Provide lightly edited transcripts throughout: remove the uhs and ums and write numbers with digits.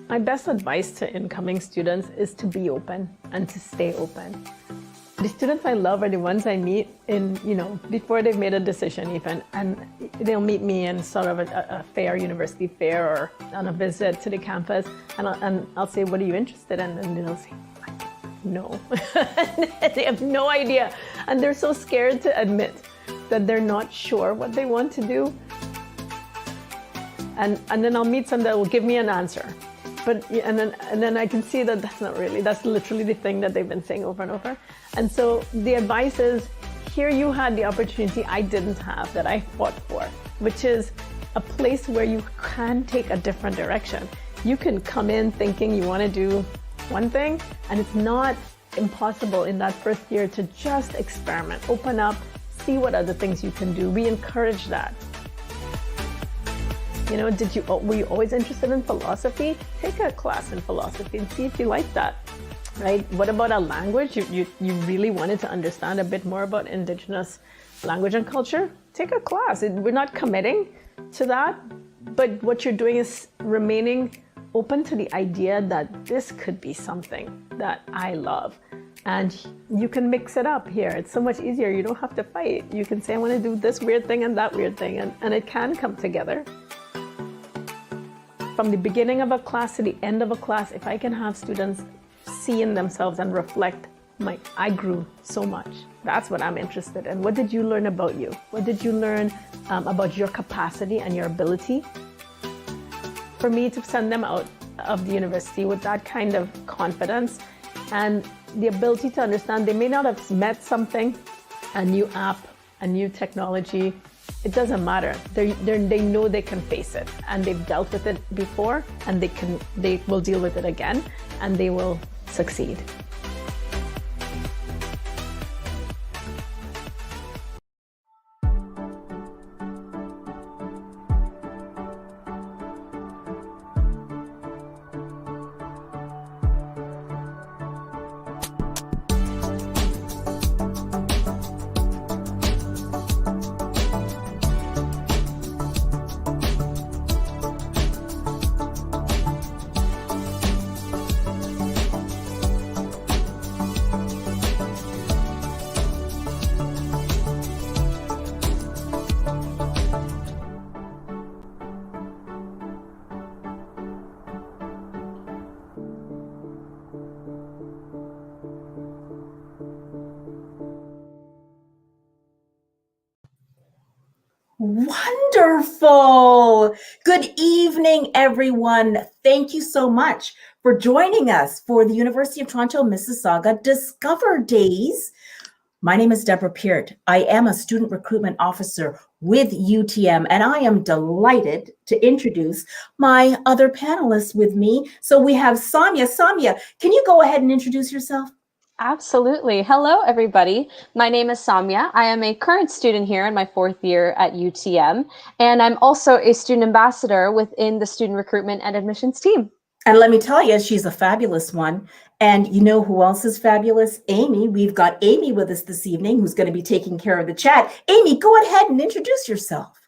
My best advice to incoming students is to be open and to stay open. The students I love are the ones I meet before they've made a decision even, and they'll meet me in sort of a fair, university fair, or on a visit to the campus, and I'll say, what are you interested in? And they'll say, no. They have no idea, and they're so scared to admit that they're not sure what they want to do. And then I'll meet some that will give me an answer. And then I can see that that's literally the thing that they've been saying over and over. And so the advice is, here you had the opportunity I didn't have, that I fought for, which is a place where you can take a different direction. You can come in thinking you want to do one thing, and it's not impossible in that first year to just experiment, open up, see what other things you can do. We encourage that. Were you always interested in philosophy? Take a class in philosophy and see if you like that, right? What about a language? You really wanted to understand a bit more about Indigenous language and culture? Take a class. We're not committing to that, but what you're doing is remaining open to the idea that this could be something that I love. And you can mix it up here. It's so much easier. You don't have to fight. You can say, I want to do this weird thing and that weird thing, and it can come together. From the beginning of a class to the end of a class, if I can have students see in themselves and reflect, I grew so much. That's what I'm interested in. What did you learn about you? What did you learn about your capacity and your ability? For me to send them out of the university with that kind of confidence and the ability to understand they may not have met something, a new app, a new technology, it doesn't matter. They know they can face it, and they've dealt with it before, and they will deal with it again, and they will succeed. Wonderful. Good evening, everyone. Thank you so much for joining us for the University of Toronto Mississauga Discover Days. My name is Deborah Peart. I am a student recruitment officer with UTM, and I am delighted to introduce my other panelists with me. So we have Saumya. Saumya, can you go ahead and introduce yourself? Absolutely. Hello, everybody. My name is Saumya. I am a current student here in my 4th year at UTM, and I'm also a student ambassador within the student recruitment and admissions team. And let me tell you, she's a fabulous one. And you know who else is fabulous? Amy. We've got Amy with us this evening, who's going to be taking care of the chat. Amy, go ahead and introduce yourself.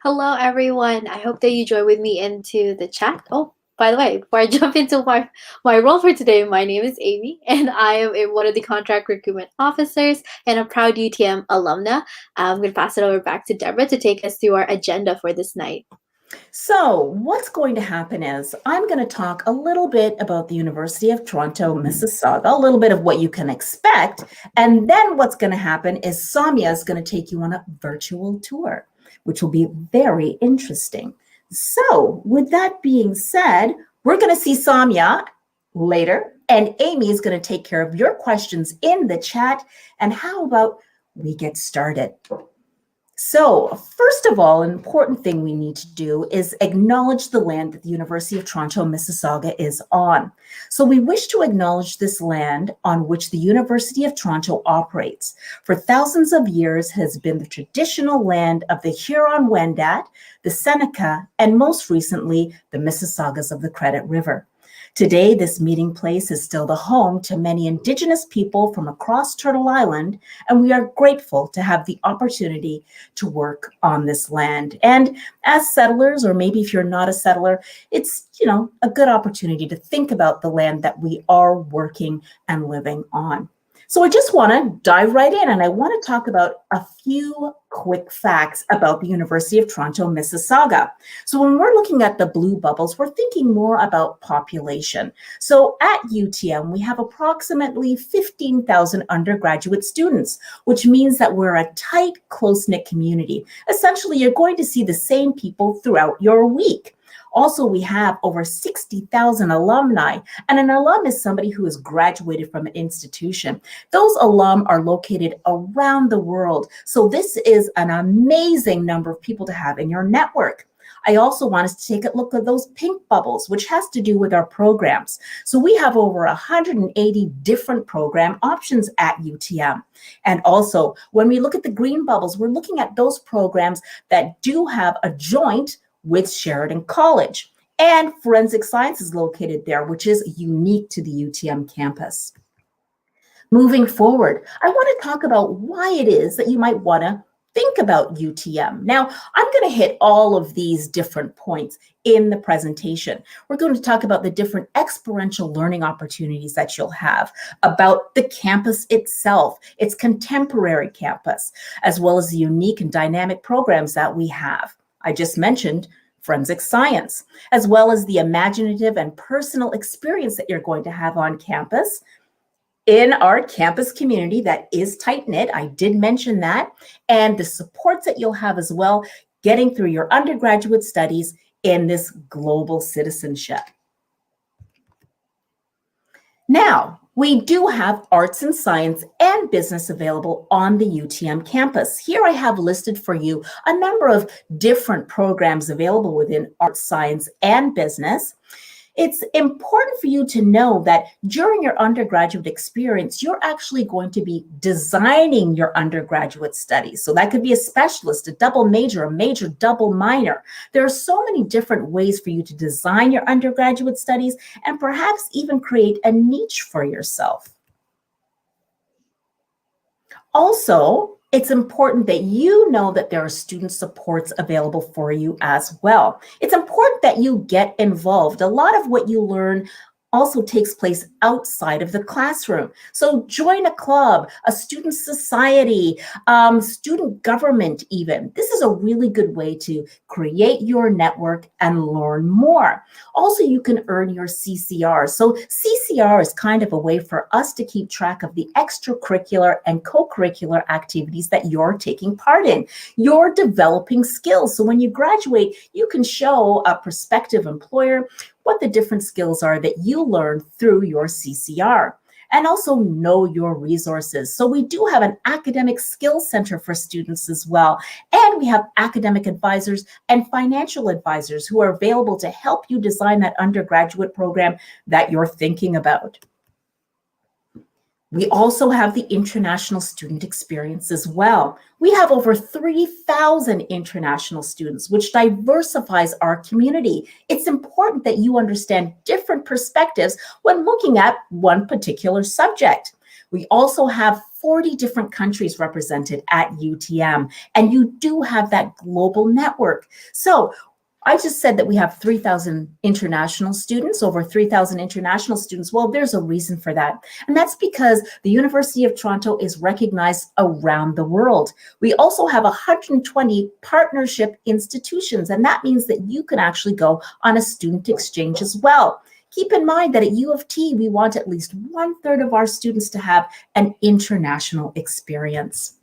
Hello, everyone. I hope that you join with me into the chat. Oh, by the way, before I jump into my role for today, my name is Amy, and I am one of the contract recruitment officers and a proud UTM alumna. I'm going to pass it over back to Deborah to take us through our agenda for this night. So what's going to happen is I'm going to talk a little bit about the University of Toronto Mississauga, a little bit of what you can expect. And then what's going to happen is Saumya is going to take you on a virtual tour, which will be very interesting. So with that being said, we're going to see Saumya later, and Amy is going to take care of your questions in the chat. And how about we get started? So first of all, an important thing we need to do is acknowledge the land that the University of Toronto Mississauga is on. So we wish to acknowledge this land on which the University of Toronto operates. For thousands of years has been the traditional land of the Huron-Wendat, the Seneca, and most recently, the Mississaugas of the Credit River. Today, this meeting place is still the home to many Indigenous people from across Turtle Island, and we are grateful to have the opportunity to work on this land. And as settlers, or maybe if you're not a settler, it's, a good opportunity to think about the land that we are working and living on. So I just want to dive right in, and I want to talk about a few quick facts about the University of Toronto, Mississauga. So when we're looking at the blue bubbles, we're thinking more about population. So at UTM, we have approximately 15,000 undergraduate students, which means that we're a tight, close-knit community. Essentially, you're going to see the same people throughout your week. Also, we have over 60,000 alumni, and an alum is somebody who has graduated from an institution. Those alum are located around the world, so this is an amazing number of people to have in your network. I also want us to take a look at those pink bubbles, which has to do with our programs. So we have over 180 different program options at UTM. And also, when we look at the green bubbles, we're looking at those programs that do have a joint with Sheridan College. And forensic science is located there, which is unique to the UTM campus. Moving forward, I want to talk about why it is that you might want to think about UTM. Now, I'm going to hit all of these different points in the presentation. We're going to talk about the different experiential learning opportunities that you'll have, about the campus itself, its contemporary campus, as well as the unique and dynamic programs that we have. I just mentioned forensic science, as well as the imaginative and personal experience that you're going to have on campus in our campus community that is tight-knit. I did mention that, and the supports that you'll have as well, getting through your undergraduate studies in this global citizenship. Now, we do have arts and science and business available on the UTM campus. Here I have listed for you a number of different programs available within arts, science, and business. It's important for you to know that during your undergraduate experience, you're actually going to be designing your undergraduate studies. So that could be a specialist, a double major, a major, double minor. There are so many different ways for you to design your undergraduate studies and perhaps even create a niche for yourself. Also, it's important that you know that there are student supports available for you as well. It's important that you get involved. A lot of what you learn also takes place outside of the classroom. So join a club, a student society, student government even. This is a really good way to create your network and learn more. Also, you can earn your CCR. So CCR is kind of a way for us to keep track of the extracurricular and co-curricular activities that you're taking part in. You're developing skills. So when you graduate, you can show a prospective employer what the different skills are that you learn through your CCR, and also know your resources. So we do have an academic skills center for students as well. And we have academic advisors and financial advisors who are available to help you design that undergraduate program that you're thinking about. We also have the international student experience as well. We have over 3,000 international students, which diversifies our community. It's important that you understand different perspectives when looking at one particular subject. We also have 40 different countries represented at UTM, and you do have that global network. So I just said that we have 3,000 international students, over 3,000 international students. Well, there's a reason for that. And that's because the University of Toronto is recognized around the world. We also have 120 partnership institutions, and that means that you can actually go on a student exchange as well. Keep in mind that at U of T, we want at least 1/3 of our students to have an international experience.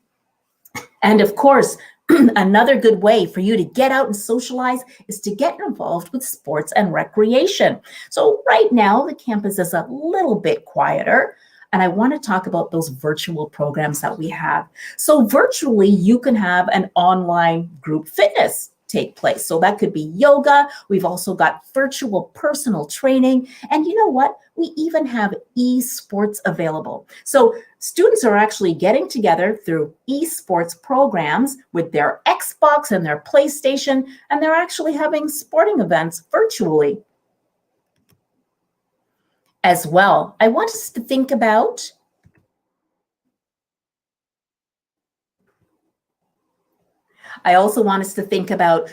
And of course, another good way for you to get out and socialize is to get involved with sports and recreation. So right now, the campus is a little bit quieter, and I want to talk about those virtual programs that we have. So virtually, you can have an online group fitness take place. So that could be yoga. We've also got virtual personal training. And you know what? We even have esports available. So students are actually getting together through esports programs with their Xbox and their PlayStation, and they're actually having sporting events virtually. as well. I want us to think about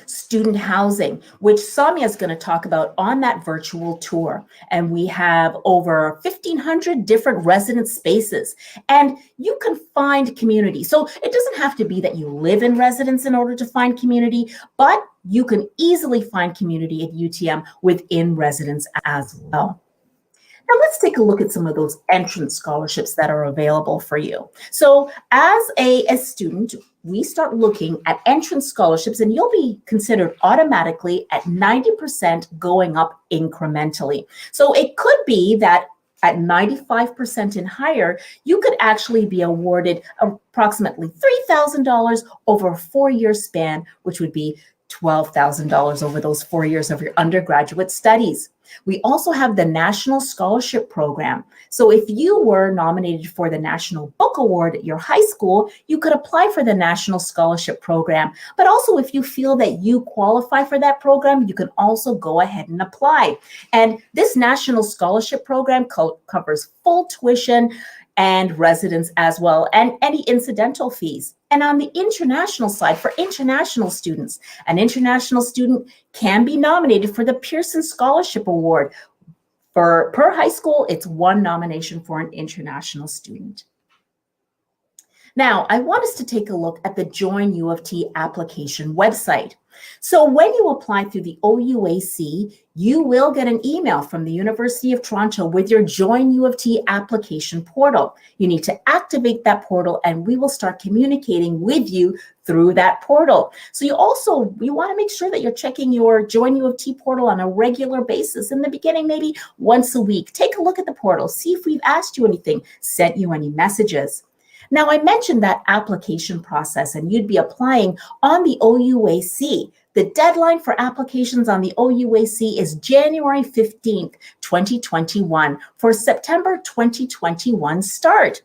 student housing, which Saumya is going to talk about on that virtual tour. And we have over 1,500 different resident spaces, and you can find community. So it doesn't have to be that you live in residence in order to find community, but you can easily find community at UTM within residence as well. Now let's take a look at some of those entrance scholarships that are available for you. So as a student, we start looking at entrance scholarships, and you'll be considered automatically at 90% going up incrementally. So it could be that at 95% and higher, you could actually be awarded approximately $3,000 over a 4-year span, which would be $12,000 over those 4 years of your undergraduate studies. We also have the National Scholarship Program. So if you were nominated for the National Book Award at your high school, you could apply for the National Scholarship Program. But also, if you feel that you qualify for that program, you can also go ahead and apply. And this National Scholarship Program covers full tuition and residence as well, and any incidental fees. And on the international side, for international students, an international student can be nominated for the Pearson Scholarship Award. Per high school, it's 1 nomination for an international student. Now, I want us to take a look at the Join U of T application website. So when you apply through the OUAC, you will get an email from the University of Toronto with your Join U of T application portal. You need to activate that portal, and we will start communicating with you through that portal. So you want to make sure that you're checking your Join U of T portal on a regular basis. In the beginning, maybe once a week. Take a look at the portal, see if we've asked you anything, sent you any messages. Now, I mentioned that application process, and you'd be applying on the OUAC. The deadline for applications on the OUAC is January 15th, 2021 for September 2021 start.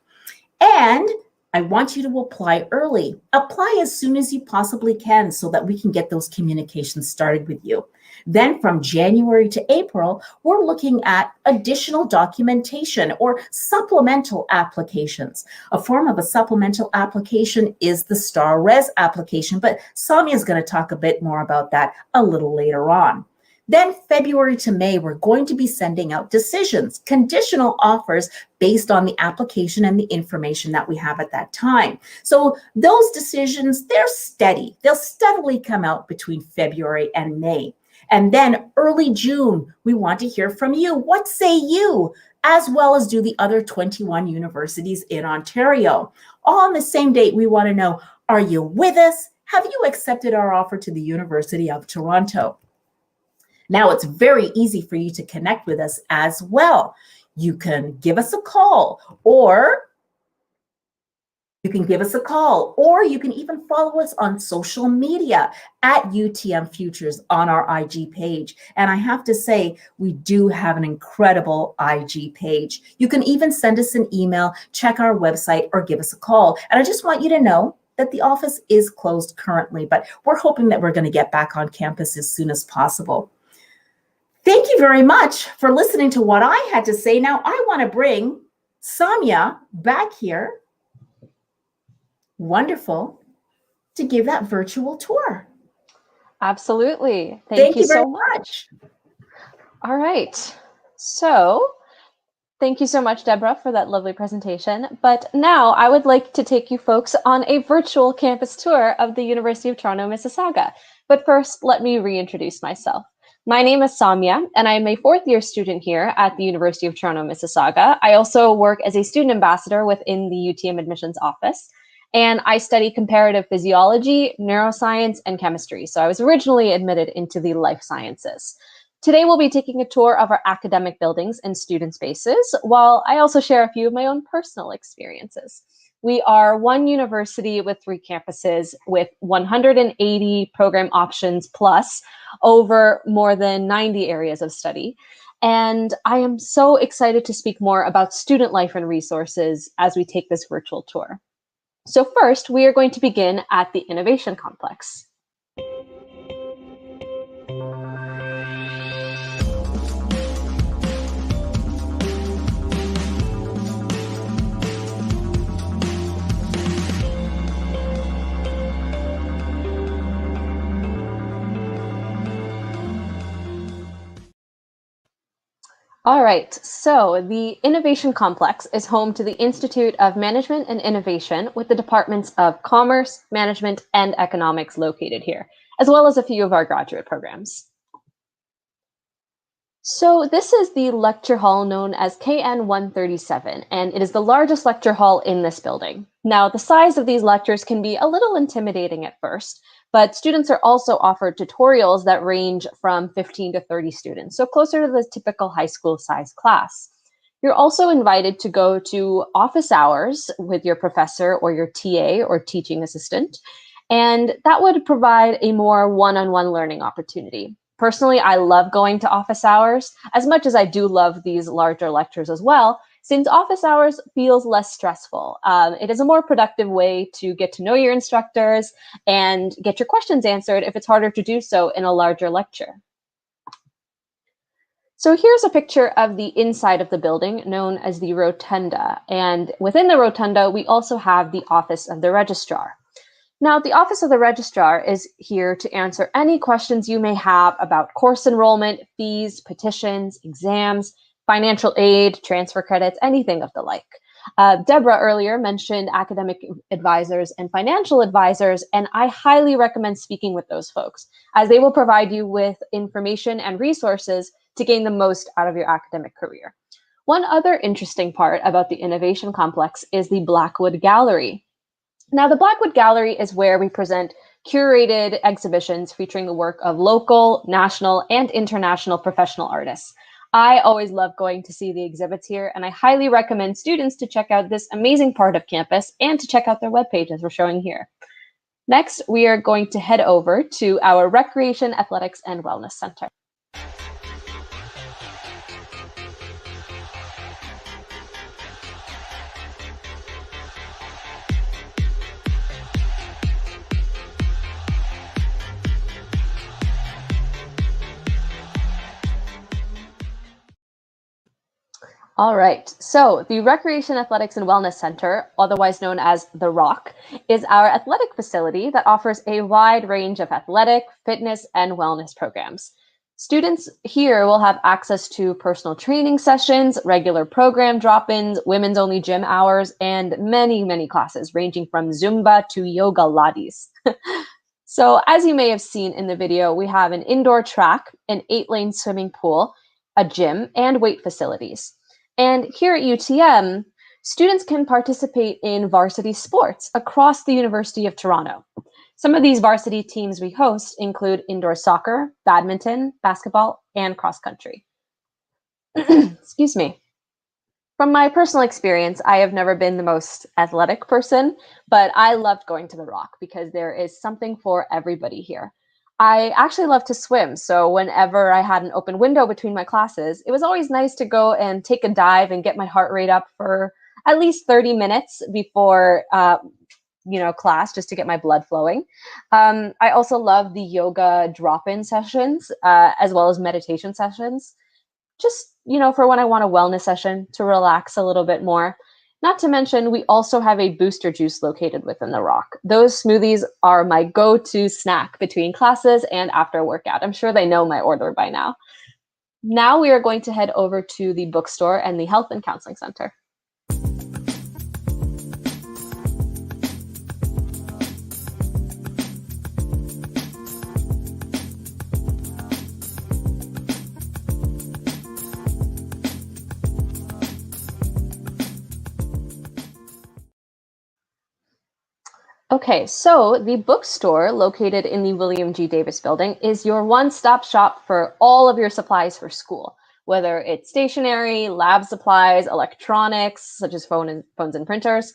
And I want you to apply early. Apply as soon as you possibly can so that we can get those communications started with you. Then from January to April, we're looking at additional documentation or supplemental applications. A form of a supplemental application is the Star Res application, but Saumya is going to talk a bit more about that a little later on. Then February to May, we're going to be sending out decisions, conditional offers based on the application and the information that we have at that time. So those decisions, they're steady. They'll steadily come out between February and May. And then early June, we want to hear from you. What say you? As well as do the other 21 universities in Ontario. All on the same date, we want to know, are you with us? Have you accepted our offer to the University of Toronto? Now, it's very easy for you to connect with us as well. You can give us a call, or you can even follow us on social media at UTM Futures on our IG page. And I have to say, we do have an incredible IG page. You can even send us an email, check our website, or give us a call. And I just want you to know that the office is closed currently, but we're hoping that we're going to get back on campus as soon as possible. Thank you very much for listening to what I had to say. Now I want to bring Saumya back here. Wonderful, to give that virtual tour. Absolutely. Thank you so much. All right. So thank you so much, Deborah, for that lovely presentation. But now I would like to take you folks on a virtual campus tour of the University of Toronto, Mississauga. But first, let me reintroduce myself. My name is Saumya, and I am a 4th-year student here at the University of Toronto, Mississauga. I also work as a student ambassador within the UTM admissions office, and I study comparative physiology, neuroscience, and chemistry. So I was originally admitted into the life sciences. Today, we'll be taking a tour of our academic buildings and student spaces, while I also share a few of my own personal experiences. We are one university with 3 campuses with 180 program options plus over more than 90 areas of study. And I am so excited to speak more about student life and resources as we take this virtual tour. So first, we are going to begin at the Innovation Complex. All right, so the Innovation Complex is home to the Institute of Management and Innovation with the departments of Commerce, Management, and Economics located here, as well as a few of our graduate programs. So this is the lecture hall known as KN 137, and it is the largest lecture hall in this building. Now, the size of these lectures can be a little intimidating at first, but students are also offered tutorials that range from 15 to 30 students, so closer to the typical high school size class. You're also invited to go to office hours with your professor or your TA or teaching assistant, and that would provide a more one-on-one learning opportunity. Personally, I love going to office hours as much as I do love these larger lectures as well, since office hours feels less stressful. It is a more productive way to get to know your instructors and get your questions answered if it's harder to do so in a larger lecture. So here's a picture of the inside of the building known as the rotunda. And within the rotunda, we also have the office of the registrar. Now, the Office of the Registrar is here to answer any questions you may have about course enrollment, fees, petitions, exams, financial aid, transfer credits, anything of the like. Deborah earlier mentioned academic advisors and financial advisors, and I highly recommend speaking with those folks, as they will provide you with information and resources to gain the most out of your academic career. One other interesting part about the Innovation Complex is the Blackwood Gallery. Now, the Blackwood Gallery is where we present curated exhibitions featuring the work of local, national, and international professional artists. I always love going to see the exhibits here, and I highly recommend students to check out this amazing part of campus and to check out their webpage as we're showing here. Next, we are going to head over to our Recreation, Athletics, and Wellness Center. All right, so the Recreation, Athletics, and Wellness Center, otherwise known as the ROC, is our athletic facility that offers a wide range of athletic, fitness, and wellness programs. Students here will have access to personal training sessions, regular program drop-ins, women's only gym hours, and many, many classes ranging from Zumba to yoga ladis. So as you may have seen in the video, we have an indoor track, an 8-lane swimming pool, a gym, and weight facilities. And here at UTM, students can participate in varsity sports across the University of Toronto. Some of these varsity teams we host include indoor soccer, badminton, basketball, and cross country. Excuse me. From my personal experience, I have never been the most athletic person, but I loved going to the ROC because there is something for everybody here. I actually love to swim, so whenever I had an open window between my classes, it was always nice to go and take a dive and get my heart rate up for at least 30 minutes before class, just to get my blood flowing. I also love the yoga drop-in sessions, as well as meditation sessions, just, for when I want a wellness session to relax a little bit more. Not to mention, we also have a booster juice located within the ROC. Those smoothies are my go-to snack between classes and after workout. I'm sure they know my order by now. Now we are going to head over to the bookstore and the Health and Counseling Center. Okay, so the bookstore located in the William G. Davis building is your one-stop shop for all of your supplies for school, whether it's stationery, lab supplies, electronics, such as phones and printers,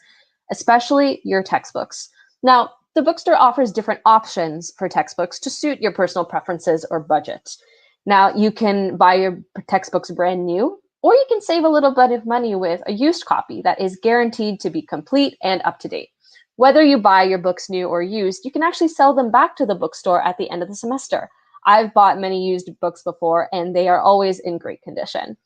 especially your textbooks. Now, the bookstore offers different options for textbooks to suit your personal preferences or budget. Now, you can buy your textbooks brand new, or you can save a little bit of money with a used copy that is guaranteed to be complete and up to date. Whether you buy your books new or used, you can actually sell them back to the bookstore at the end of the semester. I've bought many used books before, and they are always in great condition.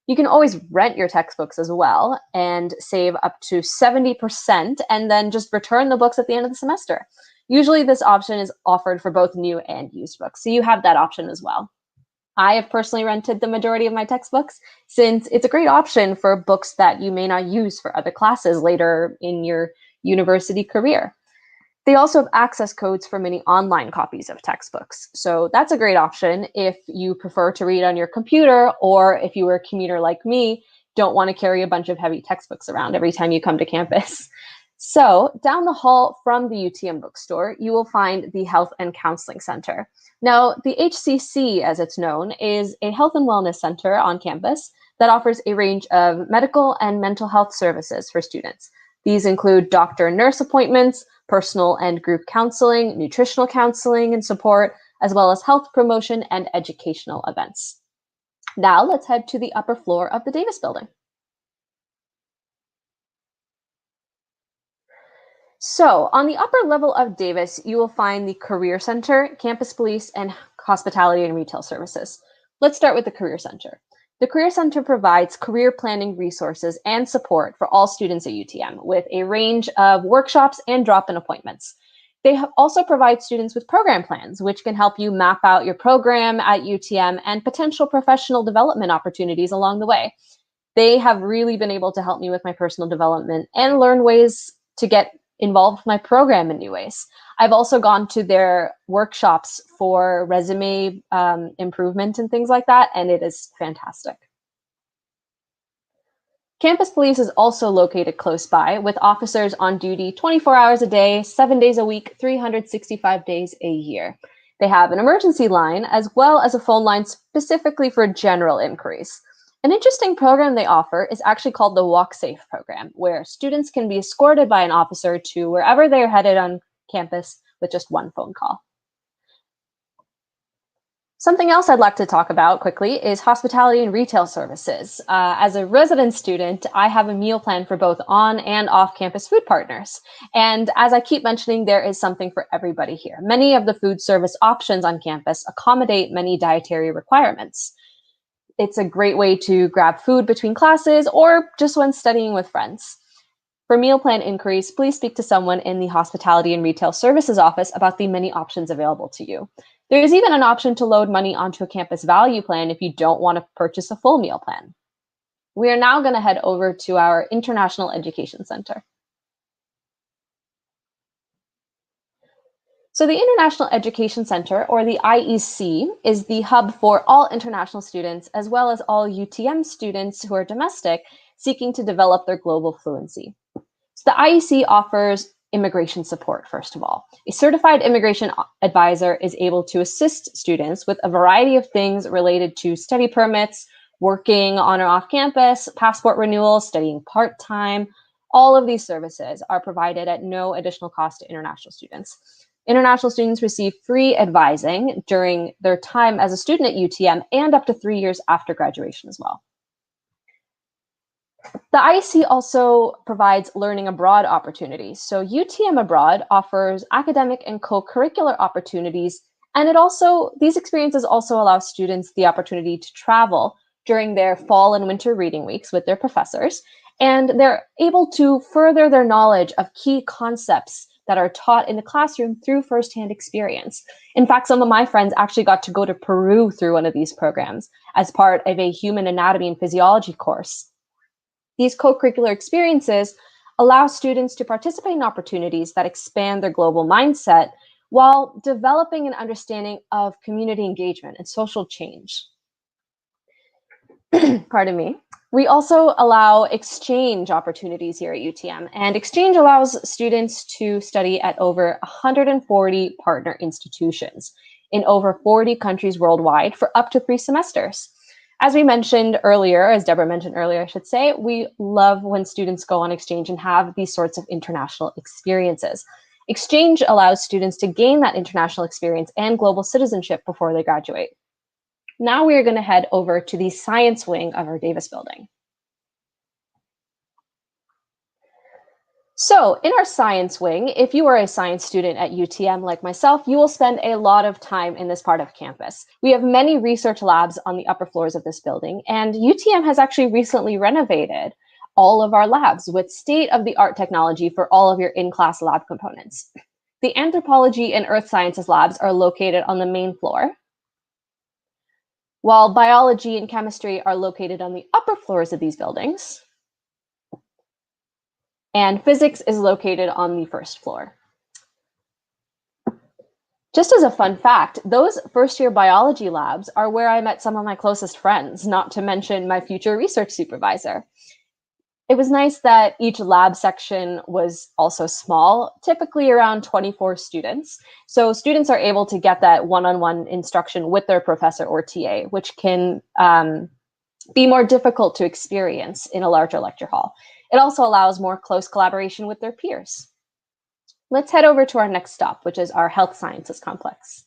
You can always rent your textbooks as well and save up to 70% and then just return the books at the end of the semester. Usually this option is offered for both new and used books, so you have that option as well. I have personally rented the majority of my textbooks since it's a great option for books that you may not use for other classes later in your university career. They also have access codes for many online copies of textbooks. So that's a great option if you prefer to read on your computer, or if you were a commuter like me, don't want to carry a bunch of heavy textbooks around every time you come to campus. So down the hall from the UTM bookstore, you will find the Health and Counseling Center. Now, the HCC, as it's known, is a health and wellness center on campus that offers a range of medical and mental health services for students. These include doctor and nurse appointments, personal and group counseling, nutritional counseling and support, as well as health promotion and educational events. Now let's head to the upper floor of the Davis building. So on the upper level of Davis, you will find the Career Center, Campus Police, and Hospitality and Retail Services. Let's start with the Career Center. The Career Center provides career planning resources and support for all students at UTM with a range of workshops and drop-in appointments. They also provide students with program plans, which can help you map out your program at UTM and potential professional development opportunities along the way. They have really been able to help me with my personal development and learn ways to get involved with my program in new ways. I've also gone to their workshops for resume improvement and things like that, and it is fantastic. Campus Police is also located close by, with officers on duty 24 hours a day, 7 days a week, 365 days a year. They have an emergency line as well as a phone line specifically for general inquiries. An interesting program they offer is actually called the Walk Safe program, where students can be escorted by an officer to wherever they're headed on campus with just one phone call. Something else I'd like to talk about quickly is hospitality and retail services. As a resident student, I have a meal plan for both on and off-campus food partners. And as I keep mentioning, there is something for everybody here. Many of the food service options on campus accommodate many dietary requirements. It's a great way to grab food between classes or just when studying with friends. For meal plan inquiries, please speak to someone in the Hospitality and Retail Services office about the many options available to you. There is even an option to load money onto a campus value plan if you don't want to purchase a full meal plan. We are now going to head over to our International Education Center. So the International Education Center, or the IEC, is the hub for all international students, as well as all UTM students who are domestic, seeking to develop their global fluency. So the IEC offers immigration support, first of all. A certified immigration advisor is able to assist students with a variety of things related to study permits, working on or off campus, passport renewal, studying part-time. All of these services are provided at no additional cost to international students. International students receive free advising during their time as a student at UTM and up to 3 years after graduation as well. The IEC also provides learning abroad opportunities. So UTM Abroad offers academic and co-curricular opportunities, and these experiences also allow students the opportunity to travel during their fall and winter reading weeks with their professors, and they're able to further their knowledge of key concepts that are taught in the classroom through firsthand experience. In fact, some of my friends actually got to go to Peru through one of these programs as part of a human anatomy and physiology course. These co-curricular experiences allow students to participate in opportunities that expand their global mindset while developing an understanding of community engagement and social change. Pardon me. We also allow exchange opportunities here at UTM, and exchange allows students to study at over 140 partner institutions in over 40 countries worldwide for up to 3 semesters. As we mentioned earlier, as Deborah mentioned earlier, I should say, we love when students go on exchange and have these sorts of international experiences. Exchange allows students to gain that international experience and global citizenship before they graduate. Now we are going to head over to the science wing of our Davis building. So in our science wing, if you are a science student at UTM like myself, you will spend a lot of time in this part of campus. We have many research labs on the upper floors of this building, and UTM has actually recently renovated all of our labs with state-of-the-art technology for all of your in-class lab components. The anthropology and earth sciences labs are located on the main floor. while biology and chemistry are located on the upper floors of these buildings, and physics is located on the first floor. Just as a fun fact, those first-year biology labs are where I met some of my closest friends, not to mention my future research supervisor. It was nice that each lab section was also small, typically around 24 students. So students are able to get that one-on-one instruction with their professor or TA, which can be more difficult to experience in a larger lecture hall. It also allows more close collaboration with their peers. Let's head over to our next stop, which is our health sciences complex.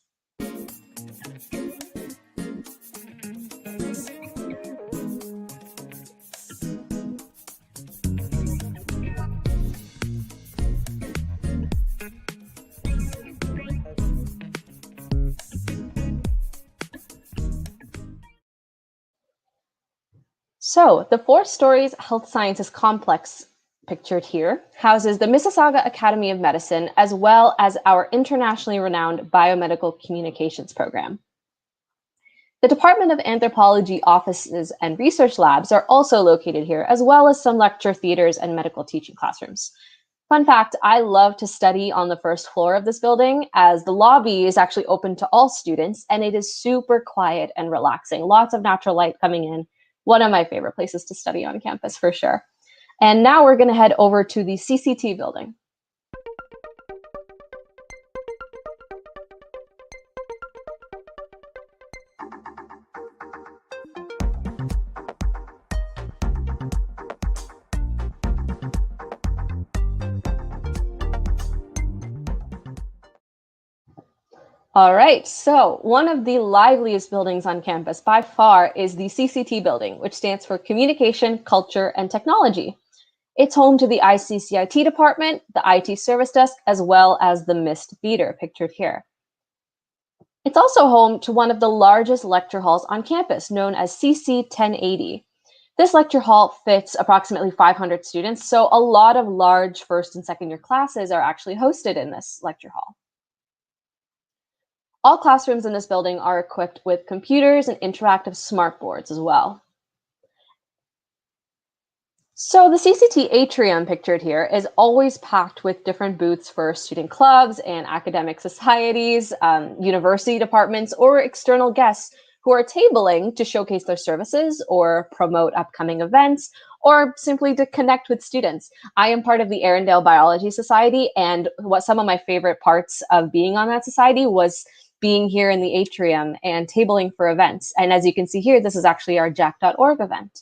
So the 4 stories health sciences complex pictured here houses the Mississauga Academy of Medicine, as well as our internationally renowned biomedical communications program. The Department of Anthropology offices and research labs are also located here, as well as some lecture theaters and medical teaching classrooms. Fun fact, I love to study on the first floor of this building, as the lobby is actually open to all students and it is super quiet and relaxing. Lots of natural light coming in. One of my favorite places to study on campus for sure. And now we're going to head over to the CCT building. All right, so one of the liveliest buildings on campus by far is the CCT building, which stands for Communication, Culture, and Technology. It's home to the ICCIT department, the IT service desk, as well as the MIST theater pictured here. It's also home to one of the largest lecture halls on campus, known as CC 1080. This lecture hall fits approximately 500 students, so a lot of large first and second year classes are actually hosted in this lecture hall. All classrooms in this building are equipped with computers and interactive smart boards as well. So the CCT atrium pictured here is always packed with different booths for student clubs and academic societies, university departments, or external guests who are tabling to showcase their services or promote upcoming events, or simply to connect with students. I am part of the Arundel Biology Society, and what some of my favorite parts of being on that society was being here in the atrium and tabling for events. And as you can see here, this is actually our jack.org event.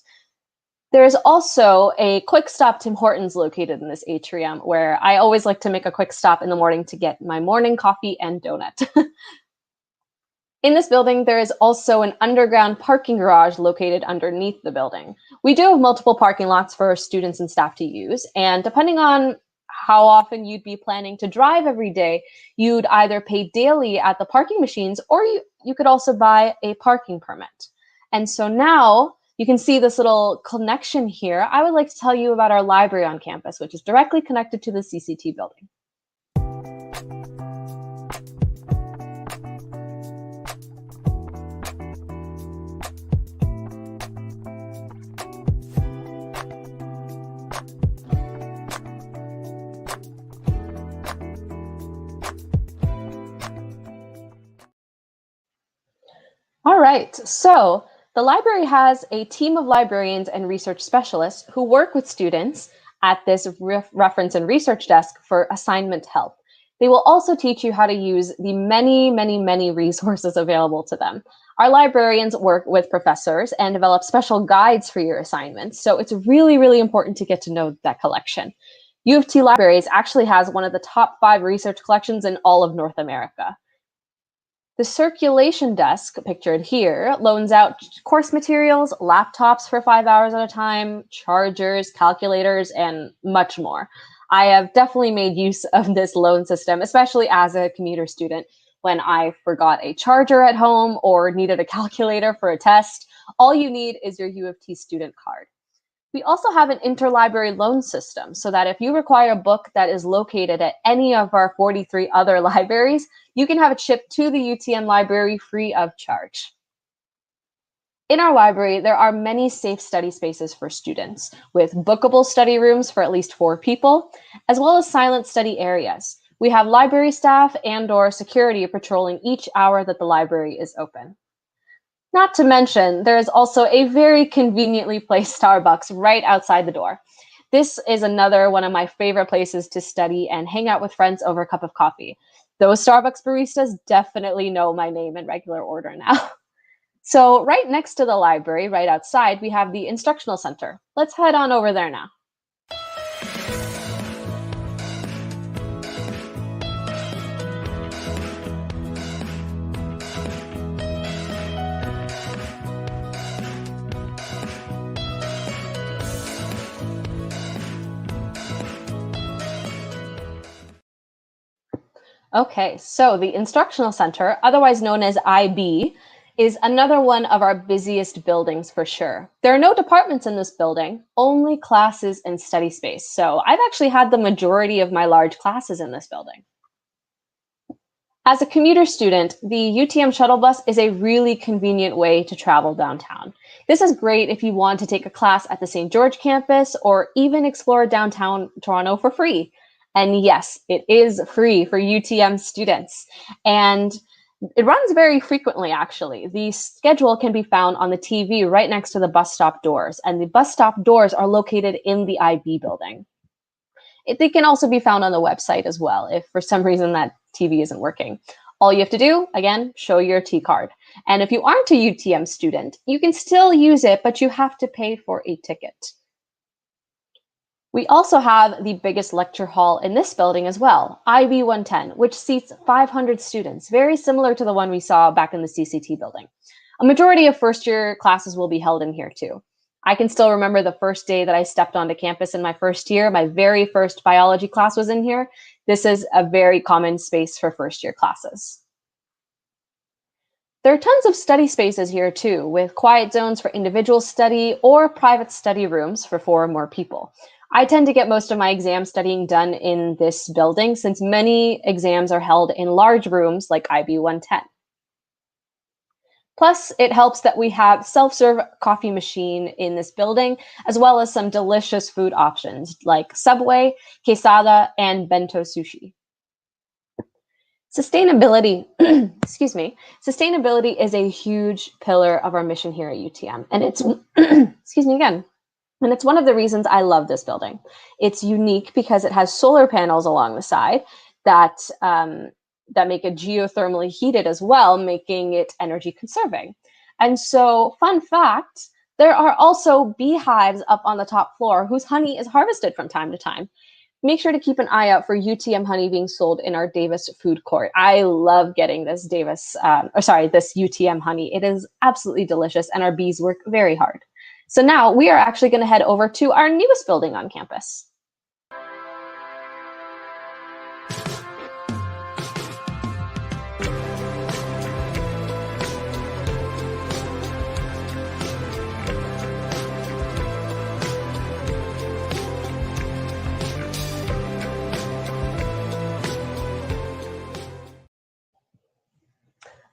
There is also a quick stop Tim Hortons located in this atrium, where I always like to make a quick stop in the morning to get my morning coffee and donut. In this building, there is also an underground parking garage located underneath the building. We do have multiple parking lots for students and staff to use, and depending on how often you'd be planning to drive every day, you'd either pay daily at the parking machines, or you could also buy a parking permit. And so now you can see this little connection here. I would like to tell you about our library on campus, which is directly connected to the CCT building. All right, so the library has a team of librarians and research specialists who work with students at this reference and research desk for assignment help. They will also teach you how to use the many resources available to them. Our librarians work with professors and develop special guides for your assignments, so it's really important to get to know that collection. U of T Libraries actually has one of the top 5 research collections in all of North America. The circulation desk, pictured here, loans out course materials, laptops for 5 hours at a time, chargers, calculators, and much more. I have definitely made use of this loan system, especially as a commuter student, when I forgot a charger at home or needed a calculator for a test. All you need is your U of T student card. We also have an interlibrary loan system, so that if you require a book that is located at any of our 43 other libraries, you can have it shipped to the UTM library free of charge. In our library, there are many safe study spaces for students, with bookable study rooms for at least 4 people, as well as silent study areas. We have library staff and/or security patrolling each hour that the library is open. Not to mention, there is also a very conveniently placed Starbucks right outside the door. This is another one of my favorite places to study and hang out with friends over a cup of coffee. Those Starbucks baristas definitely know my name in regular order now. So right next to the library, right outside, we have the instructional center. Let's head on over there now. Okay, so the instructional center, otherwise known as IB, is another one of our busiest buildings for sure. There are no departments in this building, only classes and study space. So I've actually had the majority of my large classes in this building. As a commuter student, the UTM shuttle bus is a really convenient way to travel downtown. This is great if you want to take a class at the St. George campus or even explore downtown Toronto for free. And yes, it is free for UTM students. And it runs very frequently, actually. The schedule can be found on the TV right next to the bus stop doors, and the bus stop doors are located in the IB building. They can also be found on the website as well, if for some reason that TV isn't working. All you have to do, again, show your T card. And if you aren't a UTM student, you can still use it, but you have to pay for a ticket. We also have the biggest lecture hall in this building as well, IB 110, which seats 500 students, very similar to the one we saw back in the CCT building. A majority of first-year classes will be held in here too. I can still remember the first day that I stepped onto campus in my first year. My very first biology class was in here. This is a very common space for first-year classes. There are tons of study spaces here too, with quiet zones for individual study or private study rooms for 4 or more people. I tend to get most of my exam studying done in this building since many exams are held in large rooms like IB 110. Plus, it helps that we have self-serve coffee machine in this building, as well as some delicious food options like Subway, quesada, and bento sushi. Sustainability, excuse me, sustainability is a huge pillar of our mission here at UTM, and it's, excuse me again, and it's one of the reasons I love this building. It's unique because it has solar panels along the side that make it geothermally heated as well, making it energy conserving. And so, fun fact, there are also beehives up on the top floor whose honey is harvested from time to time. Make sure to keep an eye out for UTM honey being sold in our Davis food court. I love getting this this UTM honey. It is absolutely delicious, and our bees work very hard. So now we are actually going to head over to our newest building on campus.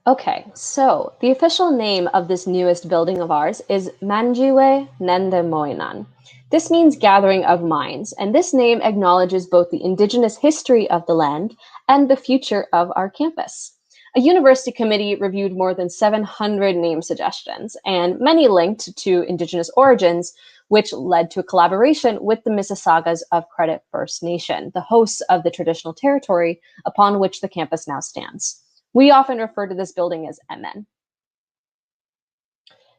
Okay, so the official name of this newest building of ours is Manjiwe Nendemoinan. This means gathering of minds, and this name acknowledges both the indigenous history of the land and the future of our campus. A university committee reviewed more than 700 name suggestions, and many linked to indigenous origins, which led to a collaboration with the Mississaugas of Credit First Nation, the hosts of the traditional territory upon which the campus now stands. We often refer to this building as MN.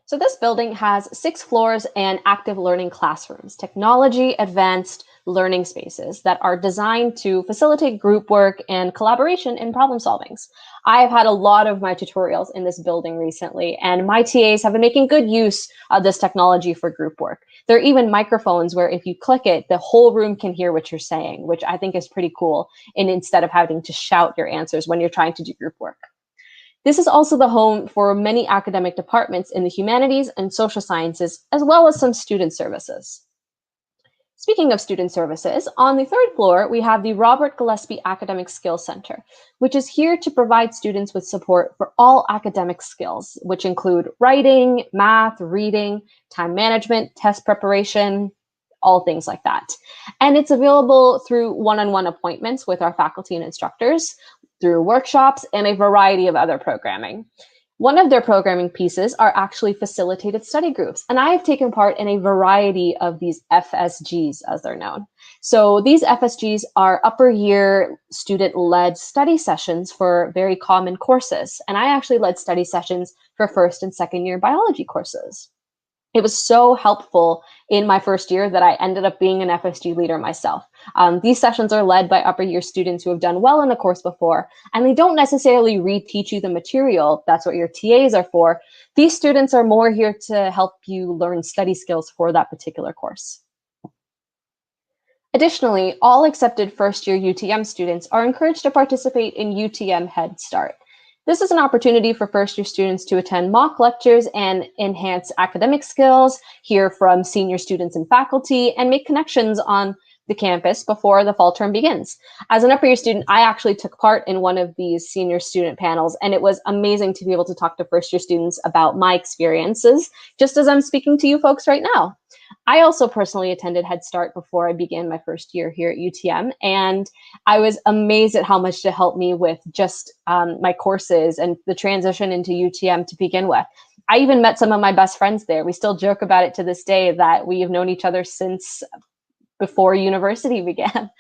So this building has 6 floors and active learning classrooms, technology advanced learning spaces that are designed to facilitate group work and collaboration in problem solvings. I've had a lot of my tutorials in this building recently, and my TAs have been making good use of this technology for group work. There are even microphones where if you click it, the whole room can hear what you're saying, which I think is pretty cool, and instead of having to shout your answers when you're trying to do group work. This is also the home for many academic departments in the humanities and social sciences, as well as some student services. Speaking of student services, on the third floor, we have the Robert Gillespie Academic Skills Center, which is here to provide students with support for all academic skills, which include writing, math, reading, time management, test preparation, all things like that. And it's available through one-on-one appointments with our faculty and instructors, through workshops, and a variety of other programming. One of their programming pieces are actually facilitated study groups, and I have taken part in a variety of these FSGs, as they're known. So these FSGs are upper year student-led study sessions for very common courses, and I actually led study sessions for first and second year biology courses. It was so helpful in my first year that I ended up being an FSG leader myself. These sessions are led by upper year students who have done well in a course before, and they don't necessarily reteach you the material. That's what your TAs are for. These students are more here to help you learn study skills for that particular course. Additionally, all accepted first year UTM students are encouraged to participate in UTM Head Start. This is an opportunity for first-year students to attend mock lectures and enhance academic skills, hear from senior students and faculty, and make connections on the campus before the fall term begins. As an upper-year student, I actually took part in one of these senior student panels, and it was amazing to be able to talk to first-year students about my experiences, just as I'm speaking to you folks right now. I also personally attended Head Start before I began my first year here at UTM, and I was amazed at how much it helped me with just my courses and the transition into UTM to begin with. I even met some of my best friends there. We still joke about it to this day that we have known each other since before university began.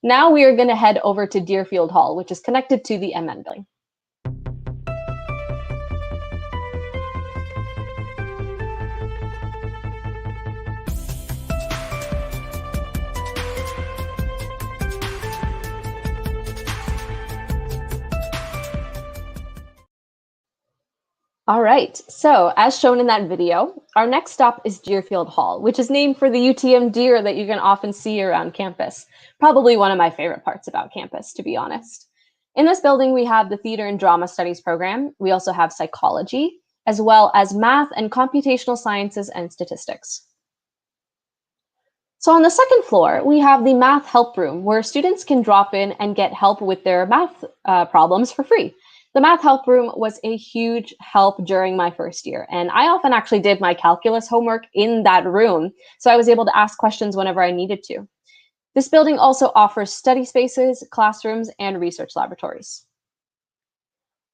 Now we are going to head over to Deerfield Hall, which is connected to the MN building. All right, so as shown in that video, our next stop is Deerfield Hall, which is named for the UTM deer that you can often see around campus. Probably one of my favorite parts about campus, to be honest. In this building, we have the Theater and Drama Studies program. We also have psychology, as well as math and computational sciences and statistics. So on the second floor, we have the math help room, where students can drop in and get help with their math problems for free. The math help room was a huge help during my first year, and I often actually did my calculus homework in that room, so I was able to ask questions whenever I needed to. This building also offers study spaces, classrooms, and research laboratories.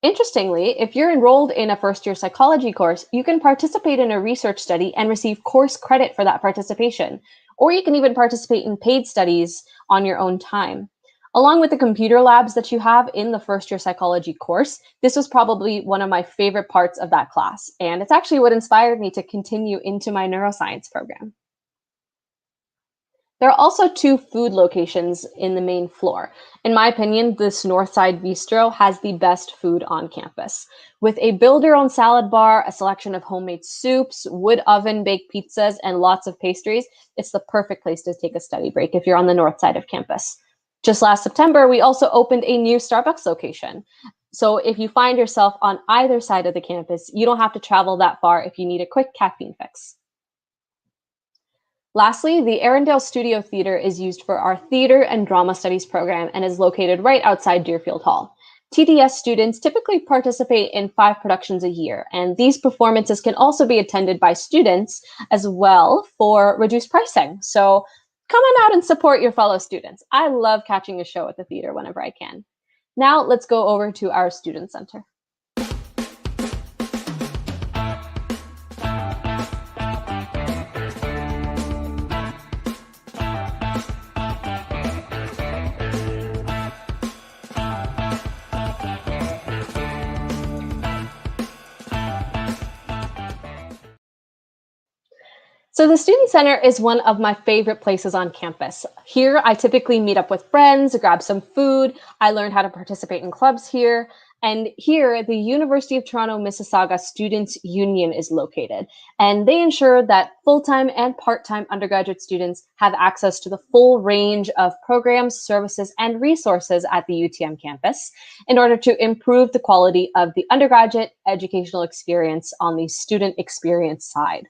Interestingly, if you're enrolled in a first-year psychology course, you can participate in a research study and receive course credit for that participation, or you can even participate in paid studies on your own time. Along with the computer labs that you have in the first-year psychology course, this was probably one of my favorite parts of that class, and it's actually what inspired me to continue into my neuroscience program. There are also 2 food locations in the main floor. In my opinion, this Northside Bistro has the best food on campus. With a build-your-own salad bar, a selection of homemade soups, wood oven-baked pizzas, and lots of pastries, it's the perfect place to take a study break if you're on the north side of campus. Just last September, we also opened a new Starbucks location. So if you find yourself on either side of the campus, you don't have to travel that far if you need a quick caffeine fix. Lastly, the Arundel Studio Theater is used for our Theater and Drama Studies program and is located right outside Deerfield Hall. TDS students typically participate in 5 productions a year, and these performances can also be attended by students as well for reduced pricing. So come on out and support your fellow students. I love catching a show at the theater whenever I can. Now let's go over to our student center. So the Student Center is one of my favorite places on campus. Here, I typically meet up with friends, grab some food. I learned how to participate in clubs here. And here, the University of Toronto Mississauga Students' Union is located. And they ensure that full-time and part-time undergraduate students have access to the full range of programs, services, and resources at the UTM campus in order to improve the quality of the undergraduate educational experience on the student experience side.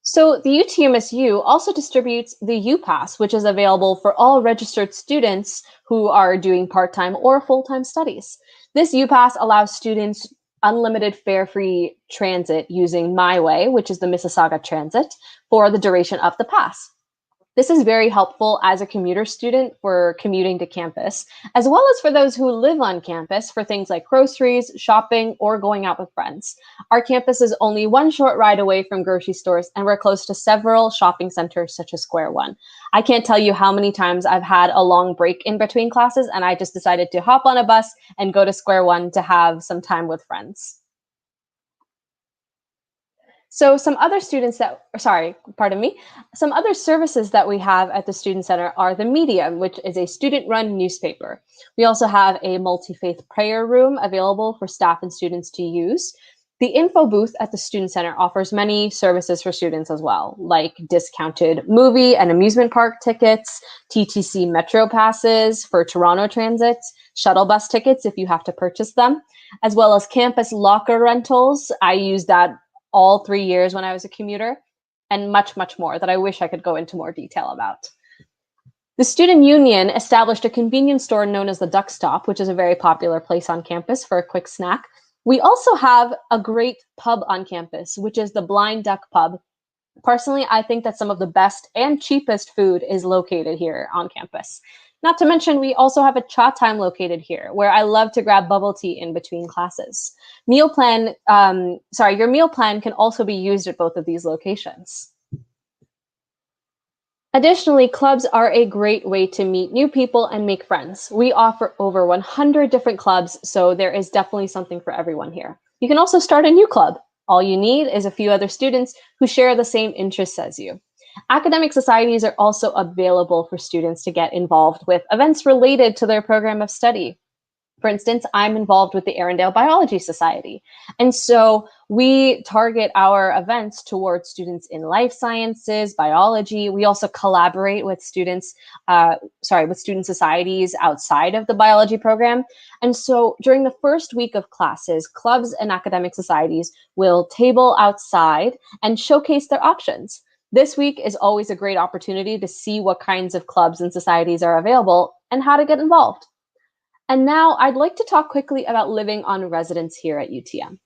So the UTMSU also distributes the UPass, which is available for all registered students who are doing part-time or full-time studies. This UPass allows students unlimited fare-free transit using My Way, which is the Mississauga Transit, for the duration of the pass. This is very helpful as a commuter student for commuting to campus, as well as for those who live on campus for things like groceries, shopping, or going out with friends. Our campus is only one short ride away from grocery stores, and we're close to several shopping centers such as Square One. I can't tell you how many times I've had a long break in between classes, and I just decided to hop on a bus and go to Square One to have some time with friends. So some other services that we have at the Student Center are the Medium, which is a student-run newspaper. We also have a multi-faith prayer room available for staff and students to use. The info booth at the Student Center offers many services for students as well, like discounted movie and amusement park tickets, TTC Metro passes for Toronto Transit, shuttle bus tickets if you have to purchase them, as well as campus locker rentals. I use that all 3 years when I was a commuter, and much, much more that I wish I could go into more detail about. The Student Union established a convenience store known as the Duck Stop, which is a very popular place on campus for a quick snack. We also have a great pub on campus, which is the Blind Duck Pub. Personally, I think that some of the best and cheapest food is located here on campus. Not to mention, we also have a cha time located here, where I love to grab bubble tea in between classes. Your meal plan can also be used at both of these locations. Additionally, clubs are a great way to meet new people and make friends. We offer over 100 different clubs, so there is definitely something for everyone here. You can also start a new club. All you need is a few other students who share the same interests as you. Academic societies are also available for students to get involved with events related to their program of study. For instance, I'm involved with the Arundel Biology Society. And so we target our events towards students in life sciences, biology. We also collaborate with student societies outside of the biology program. And so during the first week of classes, clubs and academic societies will table outside and showcase their options. This week is always a great opportunity to see what kinds of clubs and societies are available and how to get involved. And now I'd like to talk quickly about living on residence here at UTM.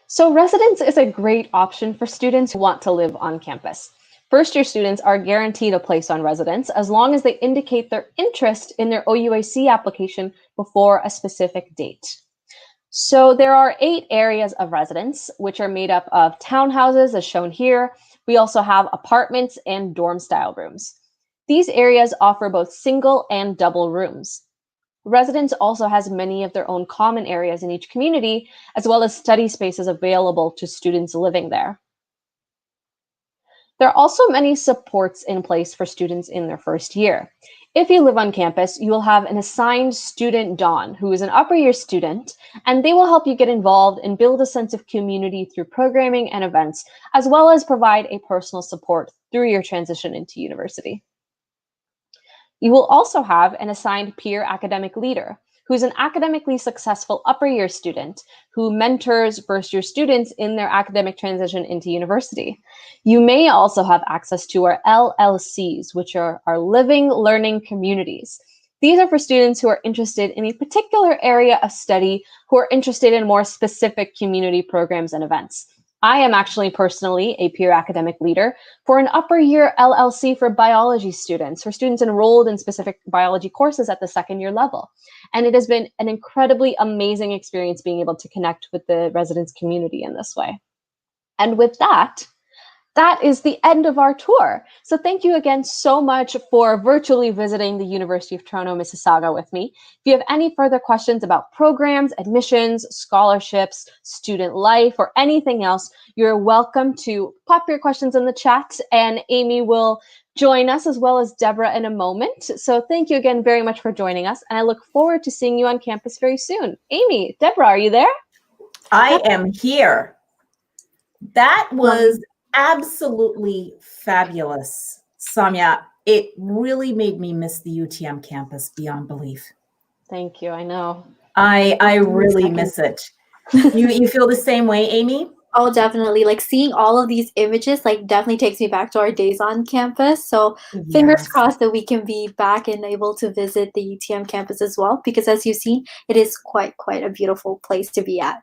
So residence is a great option for students who want to live on campus. First-year students are guaranteed a place on residence as long as they indicate their interest in their OUAC application before a specific date. So there are 8 areas of residence, which are made up of townhouses, as shown here. We also have apartments and dorm-style rooms. These areas offer both single and double rooms. Residence also has many of their own common areas in each community, as well as study spaces available to students living there. There are also many supports in place for students in their first year. If you live on campus, you will have an assigned student Don, who is an upper year student, and they will help you get involved and build a sense of community through programming and events, as well as provide a personal support through your transition into university. You will also have an assigned peer academic leader, who's an academically successful upper year student who mentors first year students in their academic transition into university. You may also have access to our LLCs, which are our living learning communities. These are for students who are interested in a particular area of study, who are interested in more specific community programs and events. I am actually personally a peer academic leader for an upper year LLC for biology students, for students enrolled in specific biology courses at the second year level. And it has been an incredibly amazing experience being able to connect with the residence community in this way. And with that is the end of our tour. So thank you again so much for virtually visiting the University of Toronto, Mississauga with me. If you have any further questions about programs, admissions, scholarships, student life, or anything else, you're welcome to pop your questions in the chat, and Amy will join us as well as Deborah in a moment. So thank you again very much for joining us, and I look forward to seeing you on campus very soon. Amy, Deborah, are you there? I am here. That was absolutely fabulous, Saumya. It really made me miss the UTM campus beyond belief. Thank you. I know. I really miss it. You feel the same way, Amy? Oh, definitely. Like seeing all of these images, like definitely takes me back to our days on campus. So fingers Yes. crossed that we can be back and able to visit the UTM campus as well, because as you've seen, it is quite a beautiful place to be at.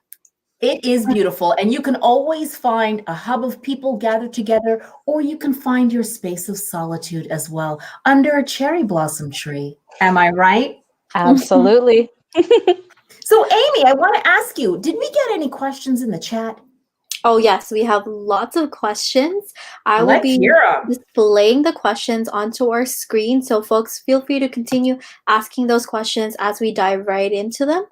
It is beautiful, and you can always find a hub of people gathered together, or you can find your space of solitude as well under a cherry blossom tree. Am I right? Absolutely. So, Amy, I want to ask you, did we get any questions in the chat? Oh, yes, we have lots of questions. I will Let's be hear them. displaying the questions onto our screen. So, folks, feel free to continue asking those questions as we dive right into them.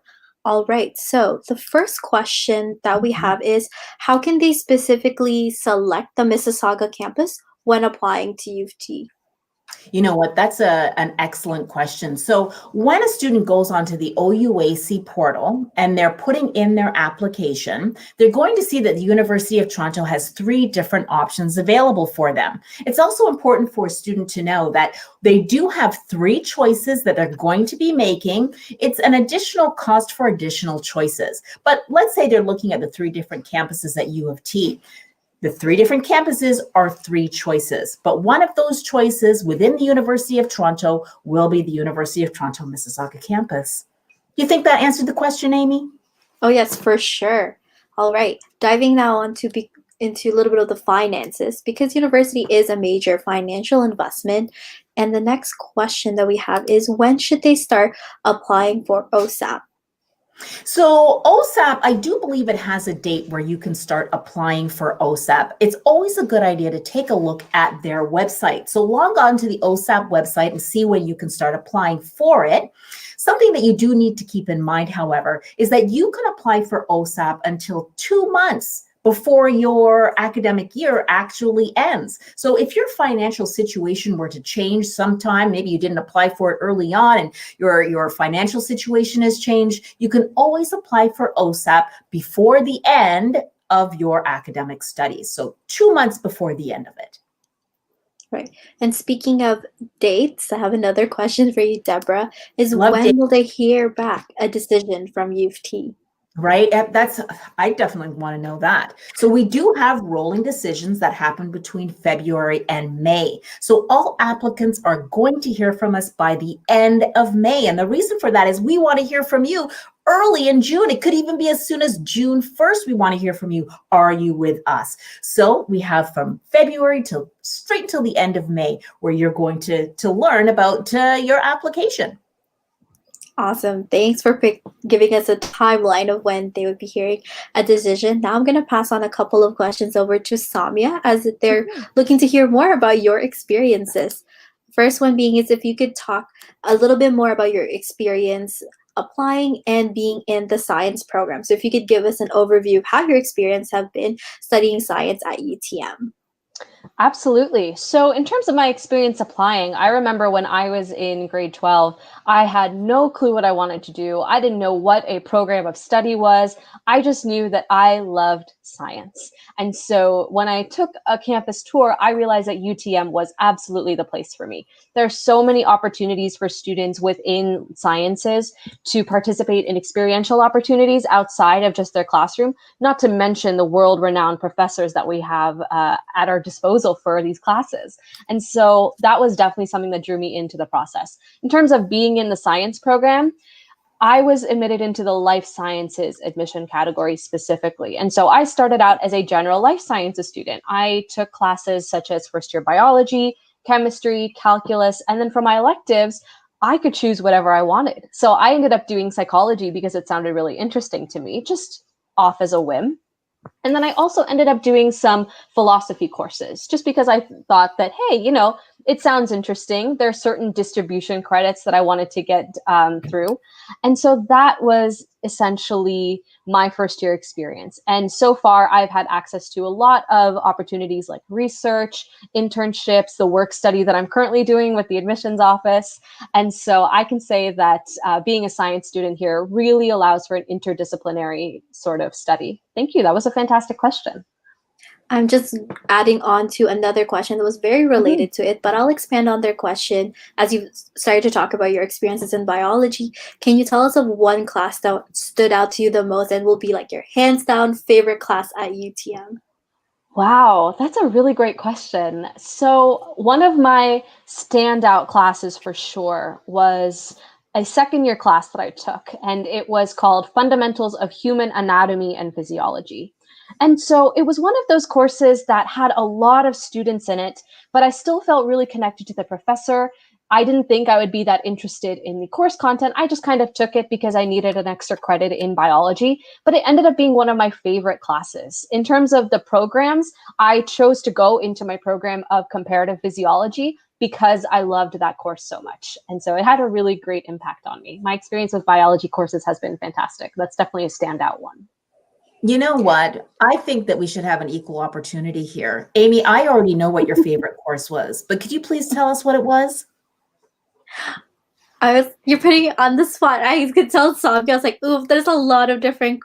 All right. So, the first question that we have is, how can they specifically select the Mississauga campus when applying to U of T? You know what? That's an excellent question. So, when a student goes onto the OUAC portal and they're putting in their application, they're going to see that the University of Toronto has 3 different options available for them. It's also important for a student to know that they do have 3 choices that they're going to be making. It's an additional cost for additional choices. But let's say they're looking at the 3 different campuses at U of T. The 3 different campuses are 3 choices, but one of those choices within the University of Toronto will be the University of Toronto Mississauga campus. You think that answered the question, Amy? Oh, yes, for sure. All right. Diving now into a little bit of the finances, because university is a major financial investment. And the next question that we have is, when should they start applying for OSAP? So OSAP, I do believe it has a date where you can start applying for OSAP. It's always a good idea to take a look at their website. So log on to the OSAP website and see when you can start applying for it. Something that you do need to keep in mind, however, is that you can apply for OSAP until 2 months before your academic year actually ends. So if your financial situation were to change sometime, maybe you didn't apply for it early on and your financial situation has changed, you can always apply for OSAP before the end of your academic studies. So 2 months before the end of it. Right. And speaking of dates, I have another question for you, Deborah, is Love when will they hear back a decision from U of T? Right? I definitely want to know that. So we do have rolling decisions that happen between February and May. So all applicants are going to hear from us by the end of May. And the reason for that is we want to hear from you early in June. It could even be as soon as June 1st. We want to hear from you. Are you with us? So we have from February till straight till the end of May, where you're going to learn about your application. Awesome. Thanks for giving us a timeline of when they would be hearing a decision. Now I'm going to pass on a couple of questions over to Saumya as they're looking to hear more about your experiences. First one being is if you could talk a little bit more about your experience applying and being in the science program. So if you could give us an overview of how your experience have been studying science at UTM. Absolutely. So, in terms of my experience applying, I remember when I was in grade 12, I had no clue what I wanted to do. I didn't know what a program of study was. I just knew that I loved science. And so, when I took a campus tour, I realized that UTM was absolutely the place for me. There are so many opportunities for students within sciences to participate in experiential opportunities outside of just their classroom, not to mention the world-renowned professors that we have at our disposal for these classes. And so that was definitely something that drew me into the process. In terms of being in the science program, I was admitted into the life sciences admission category specifically. And so I started out as a general life sciences student. I took classes such as first year biology, chemistry, calculus, and then for my electives, I could choose whatever I wanted. So I ended up doing psychology because it sounded really interesting to me, just off as a whim. And then I also ended up doing some philosophy courses just because I thought that, hey, it sounds interesting. There are certain distribution credits that I wanted to get through. And so that was essentially my first year experience. And so far, I've had access to a lot of opportunities like research, internships, the work study that I'm currently doing with the admissions office. And so I can say that being a science student here really allows for an interdisciplinary sort of study. Thank you. That was a fantastic question. I'm just adding on to another question that was very related to it, but I'll expand on their question as you started to talk about your experiences in biology. Can you tell us of one class that stood out to you the most and will be like your hands down favorite class at UTM? Wow, that's a really great question. So, one of my standout classes for sure was a second year class that I took, and it was called Fundamentals of Human Anatomy and Physiology. And so it was one of those courses that had a lot of students in it, but I still felt really connected to the professor. I didn't think I would be that interested in the course content. I just kind of took it because I needed an extra credit in biology, but it ended up being one of my favorite classes. In terms of the programs, I chose to go into my program of comparative physiology because I loved that course so much. And so it had a really great impact on me. My experience with biology courses has been fantastic. That's definitely a standout one. You know what? I think that we should have an equal opportunity here. Amy, I already know what your favorite course was, but could you please tell us what it was? You're putting it on the spot. I could tell Saumya. I was like, ooh, there's a lot of different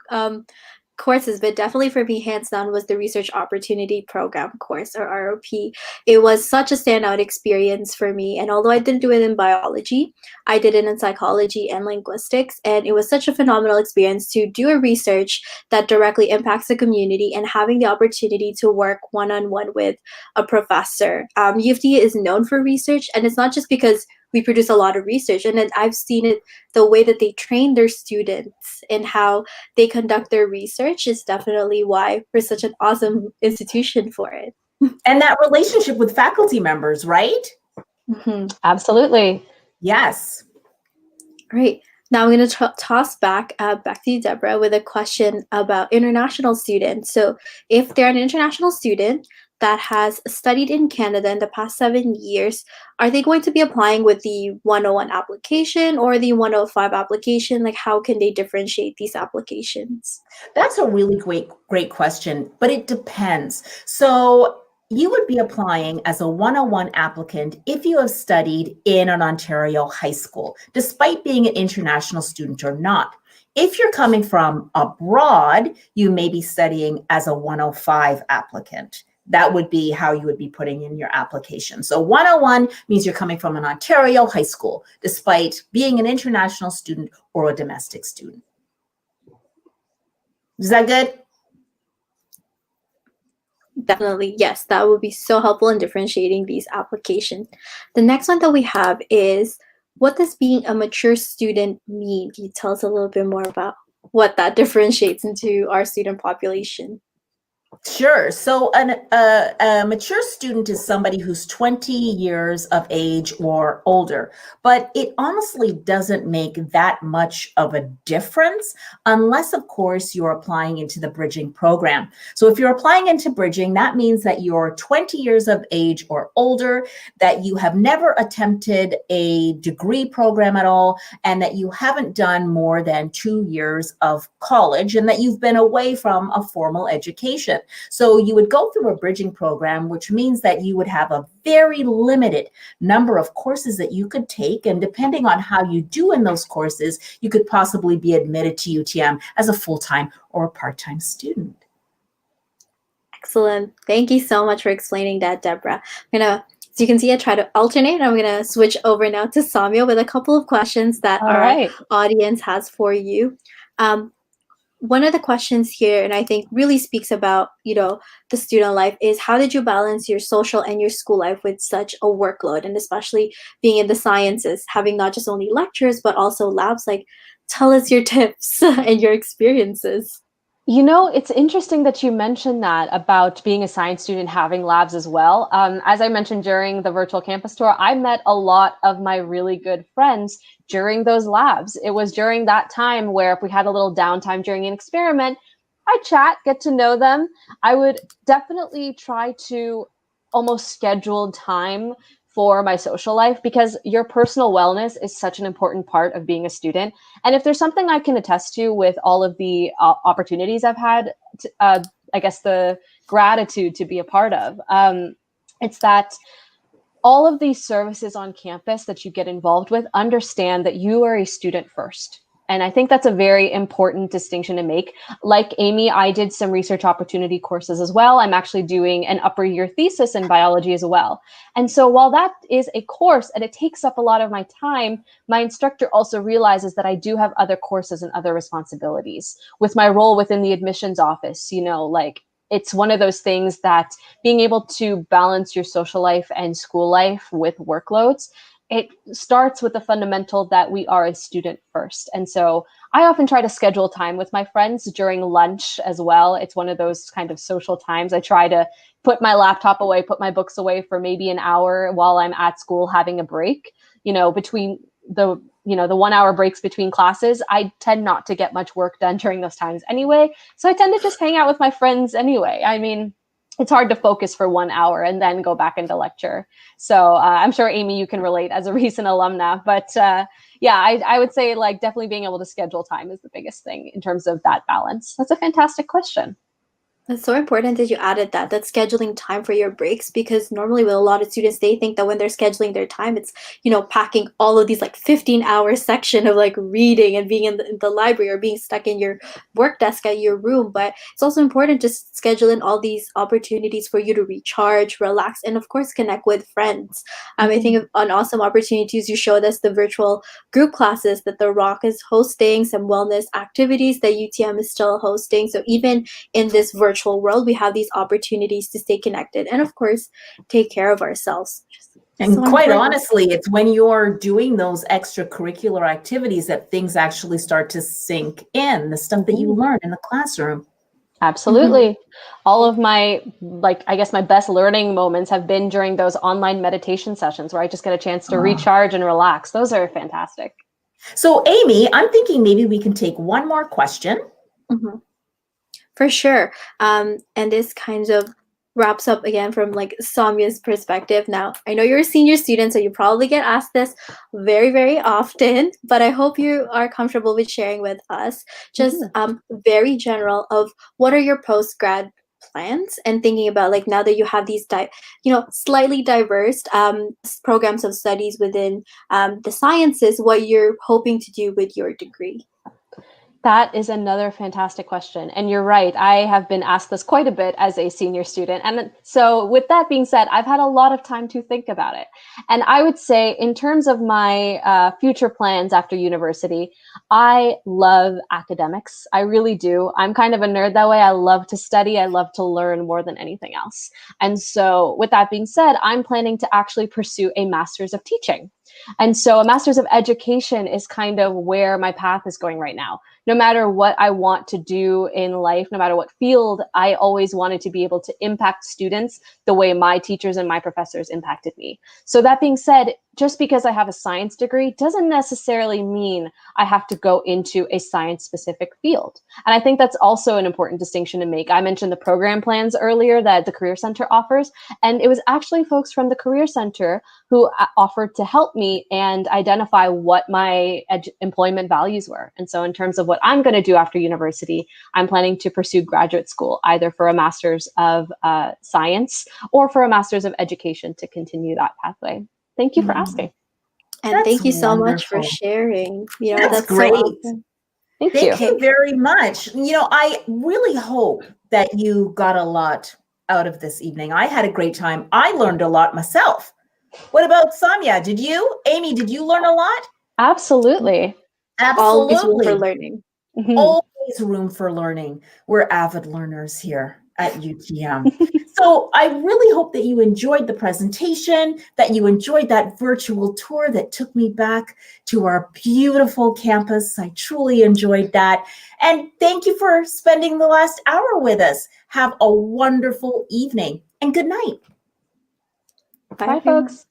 courses, but definitely for me, hands down, was the Research Opportunity Program course, or ROP. It was such a standout experience for me. And although I didn't do it in biology, I did it in psychology and linguistics. And it was such a phenomenal experience to do a research that directly impacts the community and having the opportunity to work one-on-one with a professor. U of T is known for research, and it's not just because we produce a lot of research. And then I've seen it, the way that they train their students and how they conduct their research is definitely why we're such an awesome institution for it. And that relationship with faculty members, right? Absolutely. Yes. Great. Now I'm going to toss back to you, Deborah, with a question about international students. So if they're an international student that has studied in Canada in the past 7 years, are they going to be applying with the 101 application or the 105 application? Like, how can they differentiate these applications? That's a really great question, but it depends. So you would be applying as a 101 applicant if you have studied in an Ontario high school, despite being an international student or not. If you're coming from abroad, you may be studying as a 105 applicant. That would be how you would be putting in your application. So 101 means you're coming from an Ontario high school, despite being an international student or a domestic student. Is that good? Definitely, yes, that would be so helpful in differentiating these applications. The next one that we have is, what does being a mature student mean? Can you tell us a little bit more about what that differentiates into our student population? Sure. So a mature student is somebody who's 20 years of age or older, but it honestly doesn't make that much of a difference unless, of course, you're applying into the bridging program. So if you're applying into bridging, that means that you're 20 years of age or older, that you have never attempted a degree program at all, and that you haven't done more than 2 years of college, and that you've been away from a formal education. So you would go through a bridging program, which means that you would have a very limited number of courses that you could take. And depending on how you do in those courses, you could possibly be admitted to UTM as a full-time or a part-time student. Excellent. Thank you so much for explaining that, Deborah. As you can see, I try to alternate. I'm going to switch over now to Saumya with a couple of questions that our audience has for you. One of the questions here, and I think really speaks about, the student life, is how did you balance your social and your school life with such a workload, and especially being in the sciences, having not just only lectures, but also labs? Like, tell us your tips and your experiences. It's interesting that you mentioned that about being a science student having labs as well. As I mentioned during the virtual campus tour, I met a lot of my really good friends during those labs. It was during that time where if we had a little downtime during an experiment, I'd chat, get to know them. I would definitely try to almost schedule time for my social life because your personal wellness is such an important part of being a student. And if there's something I can attest to with all of the opportunities I've had, I guess the gratitude to be a part of, it's that all of these services on campus that you get involved with understand that you are a student first. And I think that's a very important distinction to make. Like Amy, I did some research opportunity courses as well. I'm actually doing an upper year thesis in biology as well. And so while that is a course and it takes up a lot of my time, my instructor also realizes that I do have other courses and other responsibilities. With my role within the admissions office, like it's one of those things that being able to balance your social life and school life with workloads, it starts with the fundamental that we are a student first. And so I often try to schedule time with my friends during lunch as well. It's one of those kind of social times. I try to put my laptop away, put my books away for maybe an hour while I'm at school having a break, between the 1 hour breaks between classes. I tend not to get much work done during those times anyway. So I tend to just hang out with my friends anyway. I mean, it's hard to focus for 1 hour and then go back into lecture. So I'm sure, Amy, you can relate as a recent alumna. But yeah, I would say like definitely being able to schedule time is the biggest thing in terms of that balance. That's a fantastic question. It's so important that you added that scheduling time for your breaks, because normally with a lot of students, they think that when they're scheduling their time, it's, packing all of these like 15-hour section of like reading and being in the library or being stuck in your work desk at your room. But it's also important to schedule in all these opportunities for you to recharge, relax, and of course, connect with friends. I think of an awesome opportunities. You showed us the virtual group classes that the Rock is hosting, some wellness activities that UTM is still hosting. So even in this virtual world, we have these opportunities to stay connected and of course take care of ourselves. And quite honestly, it's when you're doing those extracurricular activities that things actually start to sink in, the stuff that you learn in the classroom. Absolutely. All of my, I guess my best learning moments have been during those online meditation sessions where I just get a chance to recharge and relax. Those are fantastic. So Amy, I'm thinking maybe we can take one more question. For sure. And this kind of wraps up again from like Saumya's perspective. Now, I know you're a senior student, so you probably get asked this very, very often, but I hope you are comfortable with sharing with us just very general of what are your post-grad plans, and thinking about like now that you have these slightly diverse programs of studies within the sciences, what you're hoping to do with your degree. That is another fantastic question. And you're right. I have been asked this quite a bit as a senior student. And so with that being said, I've had a lot of time to think about it. And I would say in terms of my future plans after university, I love academics. I really do. I'm kind of a nerd that way. I love to study. I love to learn more than anything else. And so with that being said, I'm planning to actually pursue a master's of teaching. And so a master's of education is kind of where my path is going right now. No matter what I want to do in life, no matter what field, I always wanted to be able to impact students the way my teachers and my professors impacted me. So that being said, just because I have a science degree doesn't necessarily mean I have to go into a science-specific field. And I think that's also an important distinction to make. I mentioned the program plans earlier that the Career Center offers, and it was actually folks from the Career Center who offered to help me and identify what my employment values were. And so in terms of what I'm going to do after university, I'm planning to pursue graduate school, either for a master's of science or for a master's of education to continue that pathway. Thank you for asking. And That's thank you so much for wonderful. sharing. That's great. So awesome. Thank you very much. I really hope that you got a lot out of this evening. I had a great time. I learned a lot myself. What about Saumya? Did you? Amy, did you learn a lot? Absolutely. Absolutely. Always room for learning. Always room for learning. We're avid learners here at UTM. So I really hope that you enjoyed the presentation, that you enjoyed that virtual tour that took me back to our beautiful campus. I truly enjoyed that. And thank you for spending the last hour with us. Have a wonderful evening and good night. Bye, folks.